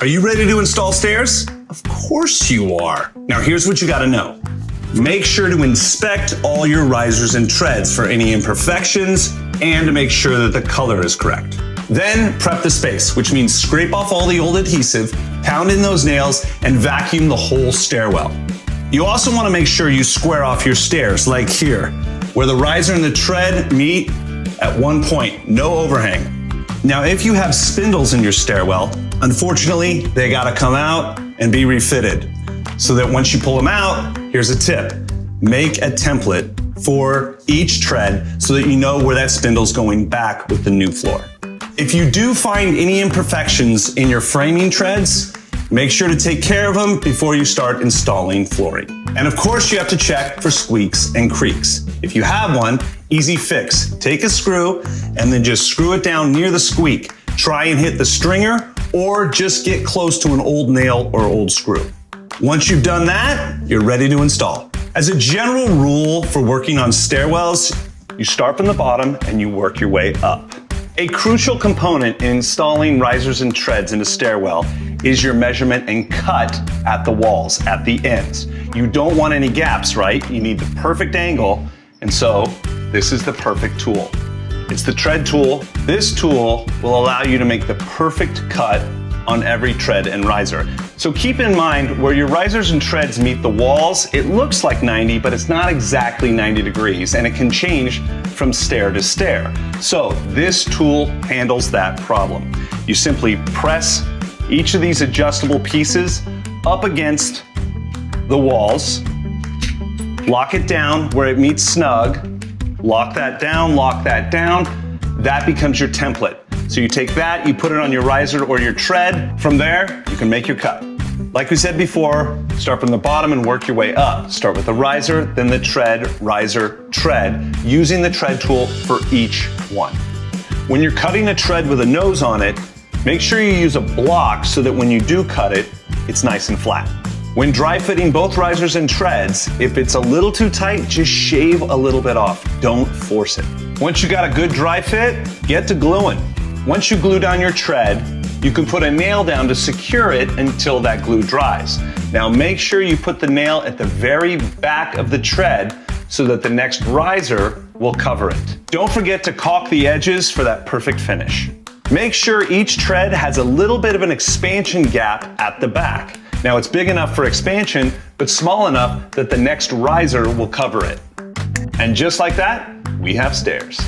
Are you ready to install stairs? Of course you are. Now here's what you gotta know. Make sure to inspect all your risers and treads for any imperfections and to make sure that the color is correct. Then prep the space, which means scrape off all the old adhesive, pound in those nails, and vacuum the whole stairwell. You also want to make sure you square off your stairs, like here, where the riser and the tread meet at one point, no overhang. Now, if you have spindles in your stairwell, unfortunately, they gotta come out and be refitted. So that once you pull them out, here's a tip. Make a template for each tread so that you know where that spindle's going back with the new floor. If you do find any imperfections in your framing treads, make sure to take care of them before you start installing flooring. And of course, you have to check for squeaks and creaks. If you have one, easy fix. Take a screw and then just screw it down near the squeak. Try and hit the stringer or just get close to an old nail or old screw. Once you've done that, you're ready to install. As a general rule for working on stairwells, you start from the bottom and you work your way up. A crucial component in installing risers and treads in a stairwell is your measurement and cut at the walls, at the ends. You don't want any gaps, right? You need the perfect angle, and so this is the perfect tool. It's the tread tool. This tool will allow you to make the perfect cut on every tread and riser. So keep in mind, where your risers and treads meet the walls, it looks like 90, but it's not exactly 90 degrees, and it can change from stair to stair. So this tool handles that problem. You simply press each of these adjustable pieces up against the walls, lock it down where it meets snug, lock that down, that becomes your template. So you take that, you put it on your riser or your tread. From there, you can make your cut. Like we said before, start from the bottom and work your way up. Start with the riser, then the tread, riser, tread, using the tread tool for each one. When you're cutting a tread with a nose on it, make sure you use a block so that when you do cut it, it's nice and flat. When dry fitting both risers and treads, if it's a little too tight, just shave a little bit off. Don't force it. Once you got a good dry fit, get to gluing. Once you glue down your tread, you can put a nail down to secure it until that glue dries. Now make sure you put the nail at the very back of the tread so that the next riser will cover it. Don't forget to caulk the edges for that perfect finish. Make sure each tread has a little bit of an expansion gap at the back. Now it's big enough for expansion, but small enough that the next riser will cover it. And just like that, we have stairs.